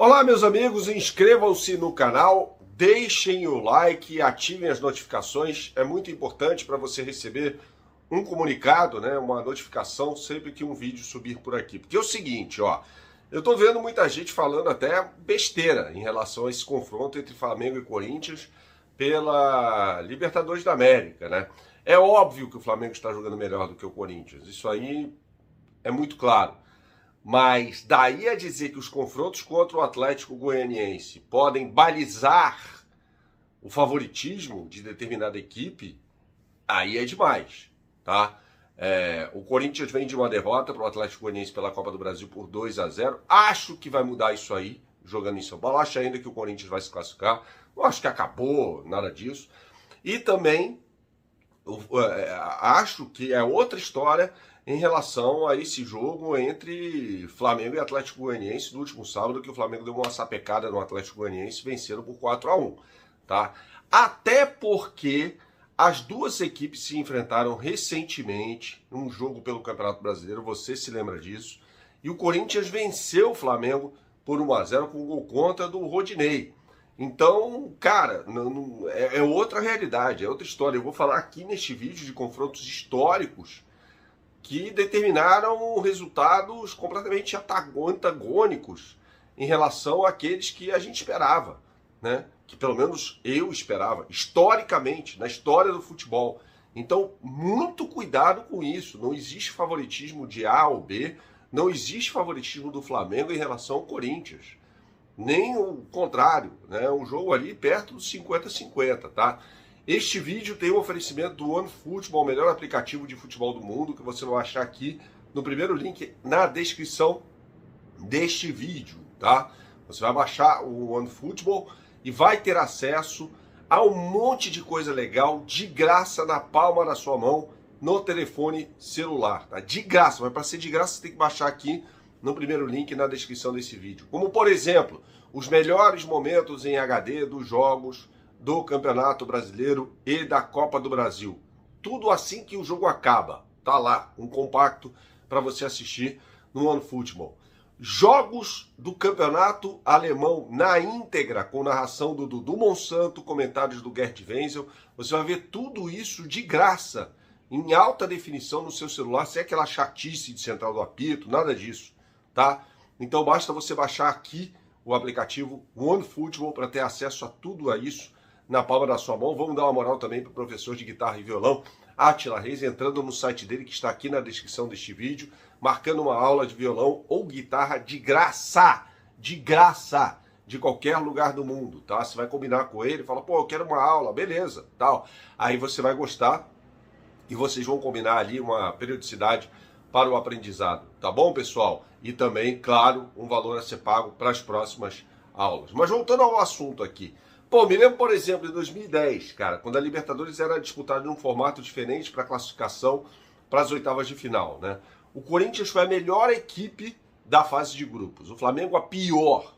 Olá, meus amigos, inscrevam-se no canal, deixem o like, ativem as notificações. É muito importante para você receber um comunicado, né, uma notificação sempre que um vídeo subir por aqui. Porque é o seguinte, ó, eu tô vendo muita gente falando até besteira em relação a esse confronto entre Flamengo e Corinthians pela Libertadores da América, né? É óbvio que o Flamengo está jogando melhor do que o Corinthians, isso aí é muito claro. Mas daí a dizer que os confrontos contra o Atlético Goianiense podem balizar o favoritismo de determinada equipe, aí é demais, tá? O Corinthians vem de uma derrota para o Atlético Goianiense pela Copa do Brasil por 2-0. Acho que vai mudar isso aí, jogando em São Paulo. Acho ainda que o Corinthians vai se classificar. Não acho que acabou, nada disso. E também acho que é outra história em relação a esse jogo entre Flamengo e Atlético Goianiense no último sábado, que o Flamengo deu uma sapecada no Atlético Goianiense, vencendo por 4-1, tá? Até porque as duas equipes se enfrentaram recentemente num jogo pelo Campeonato Brasileiro, você se lembra disso, e o Corinthians venceu o Flamengo por 1-0 com um gol contra do Rodinei. Então, cara, é outra realidade, é outra história. Eu vou falar aqui neste vídeo de confrontos históricos que determinaram resultados completamente antagônicos em relação àqueles que a gente esperava, né? Que pelo menos eu esperava, historicamente, na história do futebol. Então, muito cuidado com isso. Não existe favoritismo de A ou B, não existe favoritismo do Flamengo em relação ao Corinthians. Nem o contrário, né? Um jogo ali perto dos 50-50, tá? Este vídeo tem um oferecimento do OneFootball, o melhor aplicativo de futebol do mundo, que você vai achar aqui no primeiro link na descrição deste vídeo, tá? Você vai baixar o OneFootball e vai ter acesso a um monte de coisa legal de graça na palma da sua mão no telefone celular, tá? De graça, mas para ser de graça você tem que baixar aqui no primeiro link na descrição desse vídeo. Como, por exemplo, os melhores momentos em HD dos jogos do Campeonato Brasileiro e da Copa do Brasil. Tudo assim que o jogo acaba. Tá lá, um compacto para você assistir no OneFootball. Jogos do Campeonato Alemão na íntegra, com narração do Dudu Monsanto, comentários do Gerd Wenzel. Você vai ver tudo isso de graça, em alta definição no seu celular, sem aquela chatice de central do apito, nada disso, tá? Então basta você baixar aqui o aplicativo OneFootball para ter acesso a tudo isso na palma da sua mão. Vamos dar uma moral também para o professor de guitarra e violão, Átila Reis, entrando no site dele, que está aqui na descrição deste vídeo, marcando uma aula de violão ou guitarra de graça, de qualquer lugar do mundo, tá? Você vai combinar com ele, fala, pô, eu quero uma aula, beleza, tal. Aí você vai gostar e vocês vão combinar ali uma periodicidade para o aprendizado, tá bom, pessoal? E também, claro, um valor a ser pago para as próximas aulas. Mas voltando ao assunto aqui, pô, me lembro, por exemplo, de 2010, cara, quando a Libertadores era disputada num formato diferente para classificação para as oitavas de final, né? O Corinthians foi a melhor equipe da fase de grupos, o Flamengo a pior,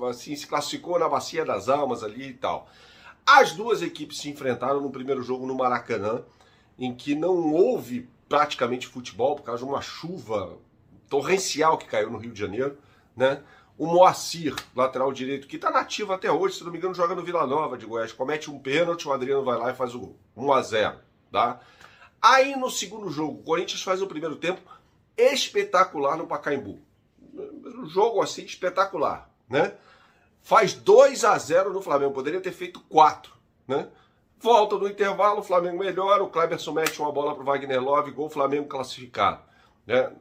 assim, se classificou na Bacia das Almas ali e tal. As duas equipes se enfrentaram no primeiro jogo no Maracanã, em que não houve praticamente futebol por causa de uma chuva torrencial que caiu no Rio de Janeiro, né? O Moacir, lateral direito, que está nativo até hoje, se não me engano, joga no Vila Nova de Goiás, comete um pênalti, o Adriano vai lá e faz o gol. 1-0, tá? Aí no segundo jogo, o Corinthians faz o primeiro tempo espetacular no Pacaembu. Um jogo assim espetacular, né? Faz 2-0 no Flamengo, poderia ter feito 4, né? Volta no intervalo, o Flamengo melhora, o Kleberson mete uma bola para o Wagner Love, gol, Flamengo classificado, né?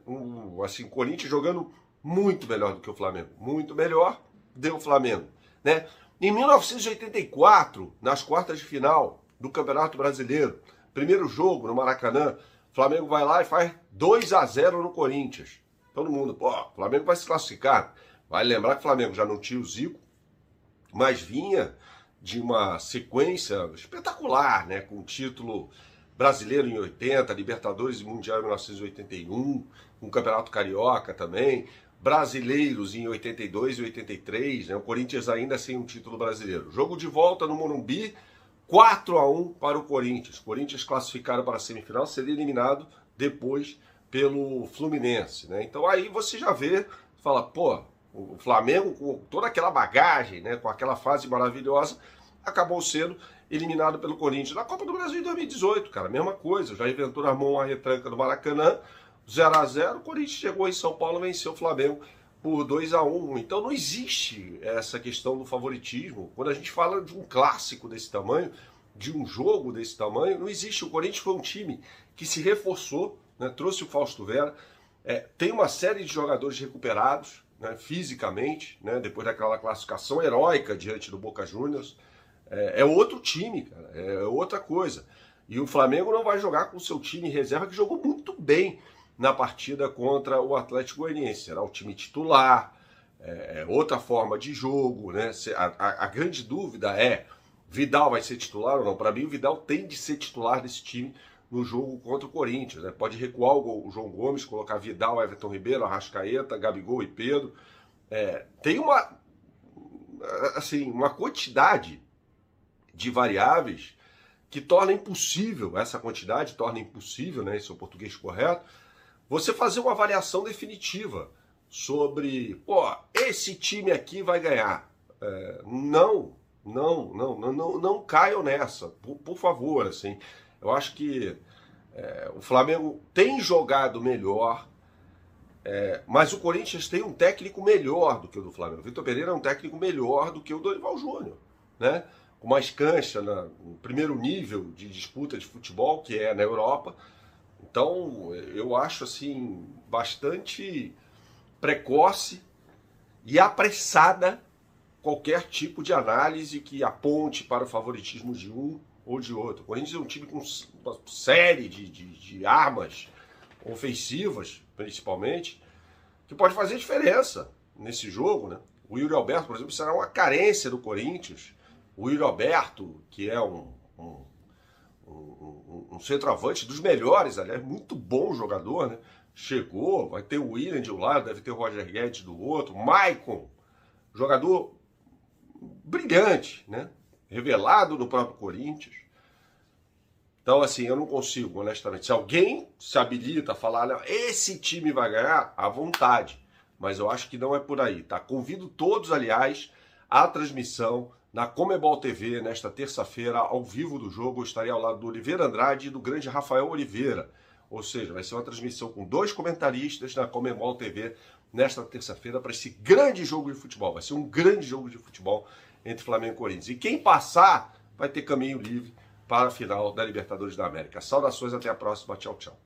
Assim, Corinthians jogando muito melhor do que o Flamengo. Muito melhor deu o Flamengo, né? Em 1984, nas quartas de final do Campeonato Brasileiro, primeiro jogo no Maracanã, o Flamengo vai lá e faz 2-0 no Corinthians. Todo mundo, pô, o Flamengo vai se classificar. Vai lembrar que o Flamengo já não tinha o Zico, mas vinha de uma sequência espetacular, né? Com o título brasileiro em 80, Libertadores e Mundial em 1981, um Campeonato Carioca também, brasileiros em 82 e 83, né? O Corinthians ainda sem um título brasileiro. Jogo de volta no Morumbi, 4-1 para o Corinthians. Corinthians classificado para a semifinal, seria eliminado depois pelo Fluminense, né? Então aí você já vê, fala, pô, O Flamengo, com toda aquela bagagem, né, com aquela fase maravilhosa, acabou sendo eliminado pelo Corinthians. Na Copa do Brasil em 2018, cara, mesma coisa. O Jair Ventura armou uma retranca no Maracanã, 0-0, o Corinthians chegou em São Paulo e venceu o Flamengo por 2-1. Então não existe essa questão do favoritismo. Quando a gente fala de um clássico desse tamanho, de um jogo desse tamanho, não existe. O Corinthians foi um time que se reforçou, né, trouxe o Fausto Vera, tem uma série de jogadores recuperados, né, fisicamente, né, depois daquela classificação heróica diante do Boca Juniors. É outro time, cara, é outra coisa. E o Flamengo não vai jogar com o seu time em reserva, que jogou muito bem na partida contra o Atlético Goianiense. Será o time titular, outra forma de jogo, né? A grande dúvida é, Vidal vai ser titular ou não? Para mim, o Vidal tem de ser titular desse time no jogo contra o Corinthians, né? Pode recuar o João Gomes, colocar Vidal, Everton Ribeiro, Arrascaeta, Gabigol e Pedro. Tem uma quantidade de variáveis que torna impossível, essa quantidade torna impossível, né, esse é o português correto, você fazer uma avaliação definitiva sobre, esse time aqui vai ganhar. Não caiam nessa, por favor, assim. Eu acho que o Flamengo tem jogado melhor, mas o Corinthians tem um técnico melhor do que o do Flamengo. O Vitor Pereira é um técnico melhor do que o Dorival Júnior, né? Com mais cancha no primeiro nível de disputa de futebol, que é na Europa. Então, eu acho assim bastante precoce e apressada qualquer tipo de análise que aponte para o favoritismo de um ou de outro. O Corinthians é um time com uma série de armas ofensivas, principalmente, que pode fazer diferença nesse jogo, né? O Yuri Alberto, por exemplo, será uma carência do Corinthians. O Yuri Alberto, que é um centroavante dos melhores, aliás, muito bom jogador, né? Chegou, vai ter o William de um lado, deve ter o Roger Guedes do outro, Maicon, jogador brilhante, né? Revelado no próprio Corinthians. Então, assim, eu não consigo, honestamente. Se alguém se habilita a falar, não, esse time vai ganhar, à vontade. Mas eu acho que não é por aí, tá? Convido todos, aliás, à transmissão na Comebol TV, nesta terça-feira, ao vivo do jogo. Eu estarei ao lado do Oliveira Andrade e do grande Rafael Oliveira. Ou seja, vai ser uma transmissão com 2 comentaristas na Comebol TV nesta terça-feira para esse grande jogo de futebol. Vai ser um grande jogo de futebol entre Flamengo e Corinthians. E quem passar vai ter caminho livre para a final da Libertadores da América. Saudações, até a próxima. Tchau, tchau.